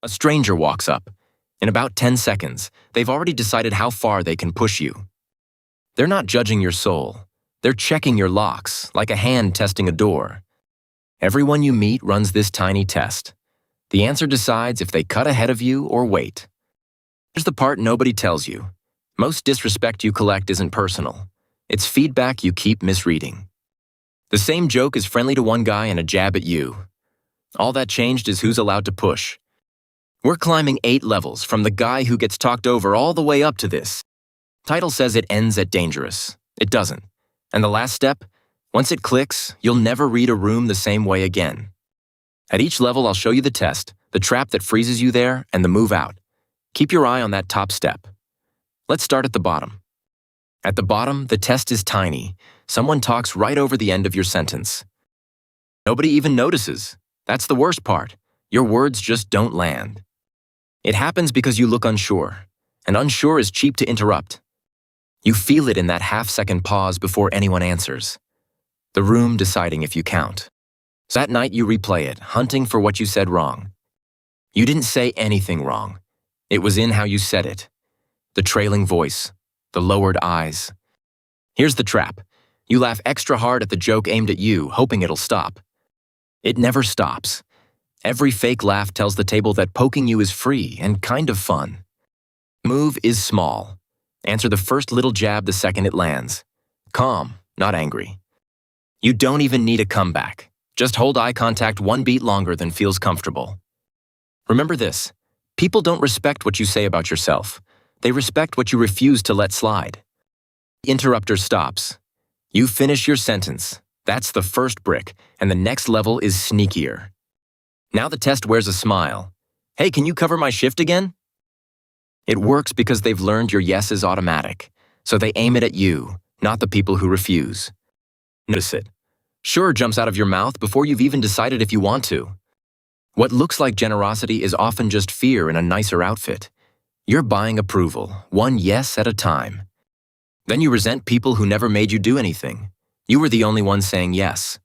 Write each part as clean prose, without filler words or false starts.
A stranger walks up. In about 10 seconds, they've already decided how far they can push you. They're not judging your soul. They're checking your locks, like a hand testing a door. Everyone you meet runs this tiny test. The answer decides if they cut ahead of you or wait. Here's the part nobody tells you. Most disrespect you collect isn't personal. It's feedback you keep misreading. The same joke is friendly to one guy and a jab at you. All that changed is who's allowed to push. We're climbing 8 levels from the guy who gets talked over all the way up to this. Title says it ends at dangerous. It doesn't. And the last step? Once it clicks, you'll never read a room the same way again. At each level, I'll show you the test, the trap that freezes you there, and the move out. Keep your eye on that top step. Let's start at the bottom. At the bottom, the test is tiny. Someone talks right over the end of your sentence. Nobody even notices. That's the worst part. Your words just don't land. It happens because you look unsure, and unsure is cheap to interrupt. You feel it in that half-second pause before anyone answers. The room deciding if you count. So that night you replay it, hunting for what you said wrong. You didn't say anything wrong. It was in how you said it. The trailing voice, the lowered eyes. Here's the trap. You laugh extra hard at the joke aimed at you, hoping it'll stop. It never stops. Every fake laugh tells the table that poking you is free and kind of fun. Move is small. Answer the first little jab the second it lands. Calm, not angry. You don't even need a comeback. Just hold eye contact 1 beat longer than feels comfortable. Remember this. People don't respect what you say about yourself. They respect what you refuse to let slide. The interrupter stops. You finish your sentence. That's the first brick, and the next level is sneakier. Now the test wears a smile. Hey, can you cover my shift again? It works because they've learned your yes is automatic, so they aim it at you, not the people who refuse. Notice it. Sure jumps out of your mouth before you've even decided if you want to. What looks like generosity is often just fear in a nicer outfit. You're buying approval, one yes at a time. Then you resent people who never made you do anything. You were the only one saying yes.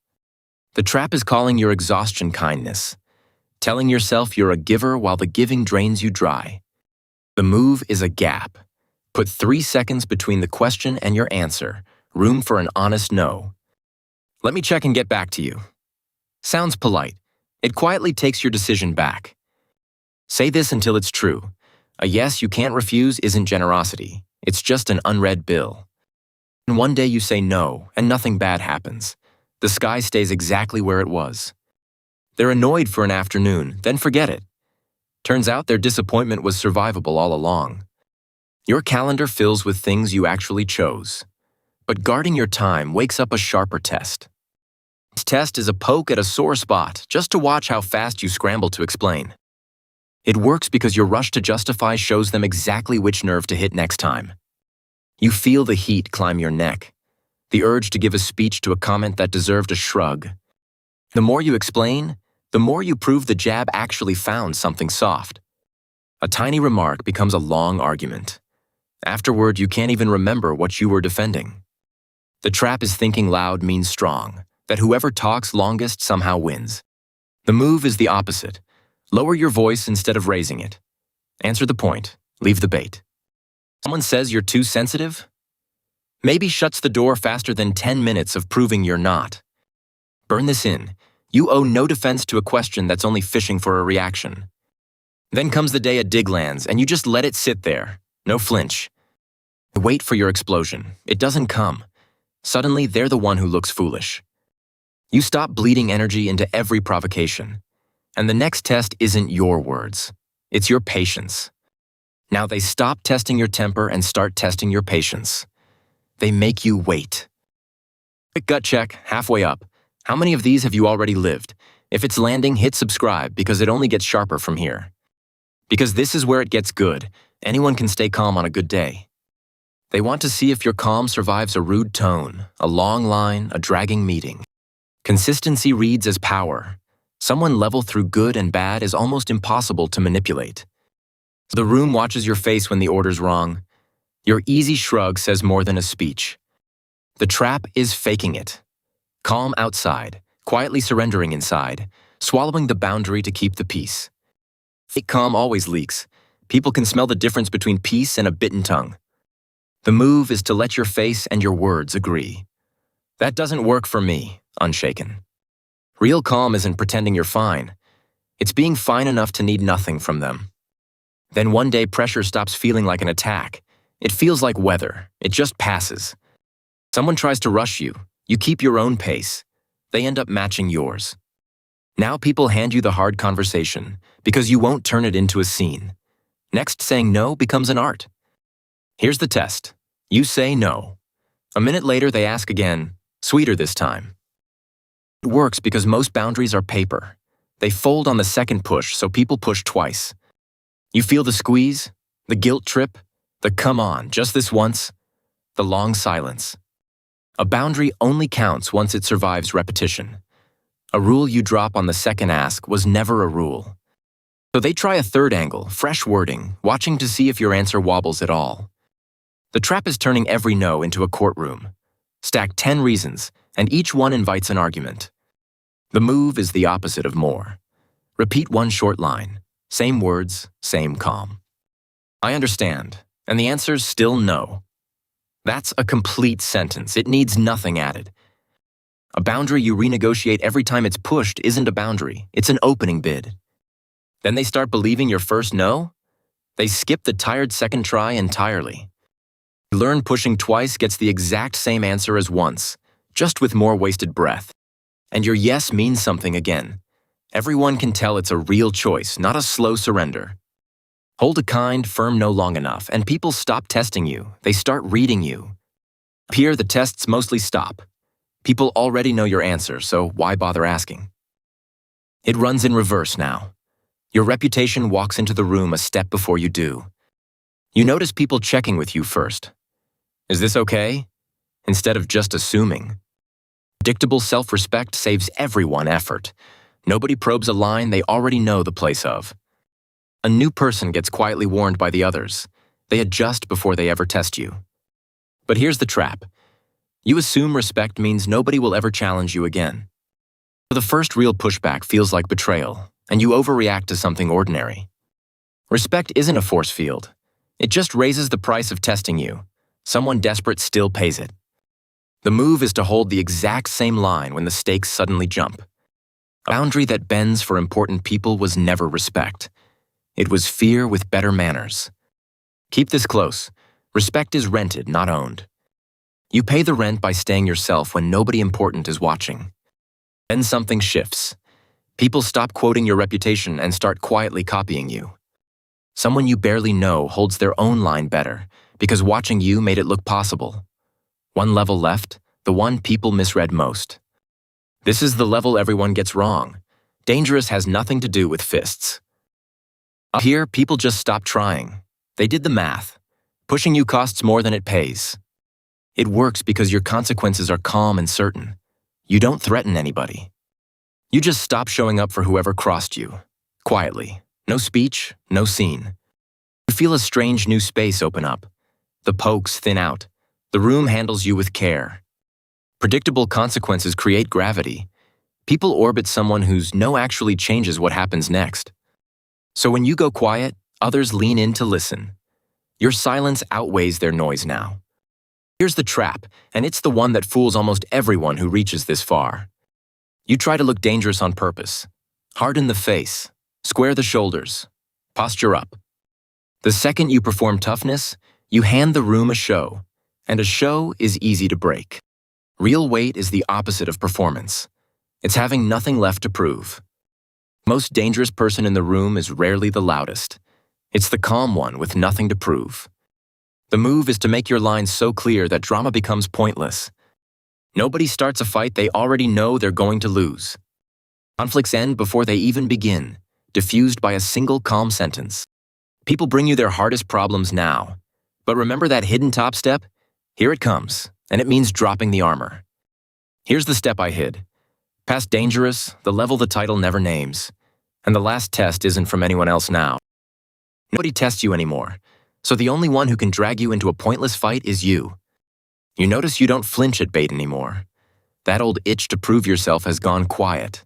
The trap is calling your exhaustion kindness, telling yourself you're a giver while the giving drains you dry. The move is a gap. Put 3 seconds between the question and your answer, room for an honest no. Let me check and get back to you. Sounds polite. It quietly takes your decision back. Say this until it's true. A yes you can't refuse isn't generosity. It's just an unread bill. And one day you say no, and nothing bad happens. The sky stays exactly where it was. They're annoyed for an afternoon, then forget it. Turns out their disappointment was survivable all along. Your calendar fills with things you actually chose. But guarding your time wakes up a sharper test. This test is a poke at a sore spot, just to watch how fast you scramble to explain. It works because your rush to justify shows them exactly which nerve to hit next time. You feel the heat climb your neck, the urge to give a speech to a comment that deserved a shrug. The more you explain, the more you prove the jab actually found something soft. A tiny remark becomes a long argument. Afterward, you can't even remember what you were defending. The trap is thinking loud means strong, that whoever talks longest somehow wins. The move is the opposite. Lower your voice instead of raising it. Answer the point. Leave the bait. Someone says you're too sensitive? Maybe shuts the door faster than 10 minutes of proving you're not. Burn this in. You owe no defense to a question that's only fishing for a reaction. Then comes the day a dig lands, and you just let it sit there. No flinch. Wait for your explosion. It doesn't come. Suddenly, they're the one who looks foolish. You stop bleeding energy into every provocation. And the next test isn't your words. It's your patience. Now they stop testing your temper and start testing your patience. They make you wait. Quick gut check, halfway up. How many of these have you already lived? If it's landing, hit subscribe because it only gets sharper from here. Because this is where it gets good. Anyone can stay calm on a good day. They want to see if your calm survives a rude tone, a long line, a dragging meeting. Consistency reads as power. Someone level through good and bad is almost impossible to manipulate. The room watches your face when the order's wrong. Your easy shrug says more than a speech. The trap is faking it. Calm outside, quietly surrendering inside, swallowing the boundary to keep the peace. Fake calm always leaks. People can smell the difference between peace and a bitten tongue. The move is to let your face and your words agree. That doesn't work for me, unshaken. Real calm isn't pretending you're fine. It's being fine enough to need nothing from them. Then one day pressure stops feeling like an attack. It feels like weather. It just passes. Someone tries to rush you. You keep your own pace. They end up matching yours. Now people hand you the hard conversation because you won't turn it into a scene. Next, saying no becomes an art. Here's the test. You say no. A minute later, they ask again, sweeter this time. It works because most boundaries are paper. They fold on the second push, so people push twice. You feel the squeeze, the guilt trip, the come on, just this once, the long silence. A boundary only counts once it survives repetition. A rule you drop on the second ask was never a rule. So they try a third angle, fresh wording, watching to see if your answer wobbles at all. The trap is turning every no into a courtroom. Stack 10 reasons, and each one invites an argument. The move is the opposite of more. Repeat one short line. Same words, same calm. I understand, and the answer's still no. That's a complete sentence. It needs nothing added. A boundary you renegotiate every time it's pushed isn't a boundary. It's an opening bid. Then they start believing your first no? They skip the tired second try entirely. You learn pushing twice gets the exact same answer as once, just with more wasted breath. And your yes means something again. Everyone can tell it's a real choice, not a slow surrender. Hold a kind, firm no long enough, and people stop testing you. They start reading you. Here, the tests mostly stop. People already know your answer, so why bother asking? It runs in reverse now. Your reputation walks into the room a step before you do. You notice people checking with you first. Is this okay? Instead of just assuming. Predictable self-respect saves everyone effort. Nobody probes a line they already know the place of. A new person gets quietly warned by the others. They adjust before they ever test you. But here's the trap. You assume respect means nobody will ever challenge you again. The first real pushback feels like betrayal, and you overreact to something ordinary. Respect isn't a force field. It just raises the price of testing you. Someone desperate still pays it. The move is to hold the exact same line when the stakes suddenly jump. A boundary that bends for important people was never respect. It was fear with better manners. Keep this close. Respect is rented, not owned. You pay the rent by staying yourself when nobody important is watching. Then something shifts. People stop quoting your reputation and start quietly copying you. Someone you barely know holds their own line better because watching you made it look possible. One level left, the one people misread most. This is the level everyone gets wrong. Dangerous has nothing to do with fists. Up here, people just stop trying. They did the math. Pushing you costs more than it pays. It works because your consequences are calm and certain. You don't threaten anybody. You just stop showing up for whoever crossed you. Quietly. No speech, no scene. You feel a strange new space open up. The pokes thin out. The room handles you with care. Predictable consequences create gravity. People orbit someone whose no actually changes what happens next. So when you go quiet, others lean in to listen. Your silence outweighs their noise now. Here's the trap, and it's the one that fools almost everyone who reaches this far. You try to look dangerous on purpose. Harden the face. Square the shoulders. Posture up. The second you perform toughness, you hand the room a show. And a show is easy to break. Real weight is the opposite of performance. It's having nothing left to prove. Most dangerous person in the room is rarely the loudest. It's the calm one with nothing to prove. The move is to make your lines so clear that drama becomes pointless. Nobody starts a fight they already know they're going to lose. Conflicts end before they even begin, diffused by a single calm sentence. People bring you their hardest problems now. But remember that hidden top step? Here it comes, and it means dropping the armor. Here's the step I hid. Past dangerous, the level the title never names. And the last test isn't from anyone else now. Nobody tests you anymore. So the only one who can drag you into a pointless fight is you. You notice you don't flinch at bait anymore. That old itch to prove yourself has gone quiet.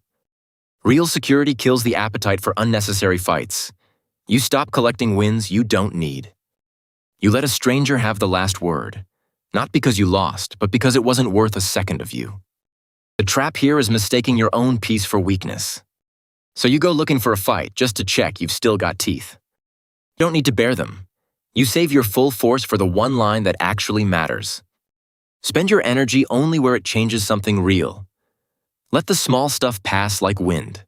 Real security kills the appetite for unnecessary fights. You stop collecting wins you don't need. You let a stranger have the last word, not because you lost, but because it wasn't worth a second of you. The trap here is mistaking your own peace for weakness. So you go looking for a fight just to check you've still got teeth. You don't need to bear them. You save your full force for the one line that actually matters. Spend your energy only where it changes something real. Let the small stuff pass like wind.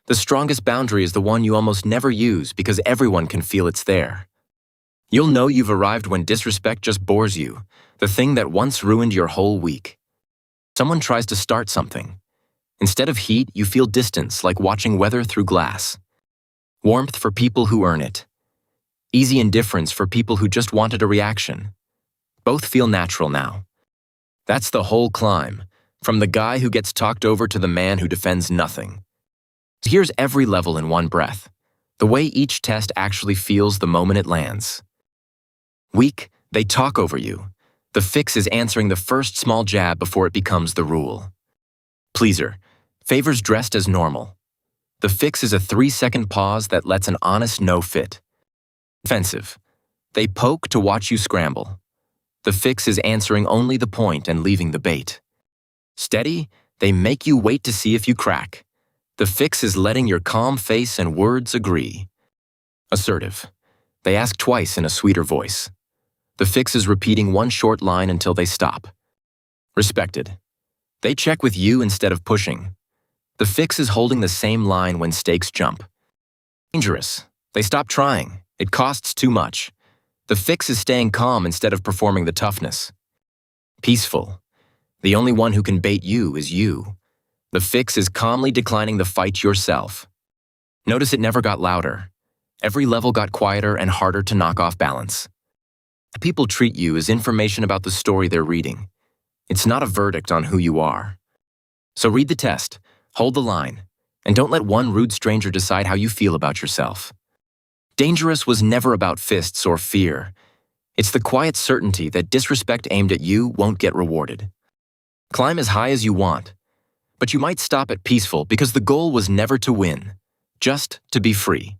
The strongest boundary is the one you almost never use because everyone can feel it's there. You'll know you've arrived when disrespect just bores you, the thing that once ruined your whole week. Someone tries to start something. Instead of heat, you feel distance, like watching weather through glass. Warmth for people who earn it. Easy indifference for people who just wanted a reaction. Both feel natural now. That's the whole climb, from the guy who gets talked over to the man who defends nothing. Here's every level in one breath, the way each test actually feels the moment it lands. Weak, they talk over you. The fix is answering the first small jab before it becomes the rule. Pleaser, favors dressed as normal. The fix is a 3-second pause that lets an honest no fit. Offensive, they poke to watch you scramble. The fix is answering only the point and leaving the bait. Steady, they make you wait to see if you crack. The fix is letting your calm face and words agree. Assertive, they ask twice in a sweeter voice. The fix is repeating one short line until they stop. Respected, they check with you instead of pushing. The fix is holding the same line when stakes jump. Dangerous, they stop trying. It costs too much. The fix is staying calm instead of performing the toughness. Peaceful, the only one who can bait you is you. The fix is calmly declining the fight yourself. Notice it never got louder. Every level got quieter and harder to knock off balance. People treat you as information about the story they're reading. It's not a verdict on who you are. So read the test, hold the line, and don't let one rude stranger decide how you feel about yourself. Dangerous was never about fists or fear. It's the quiet certainty that disrespect aimed at you won't get rewarded. Climb as high as you want, but you might stop at peaceful because the goal was never to win, just to be free.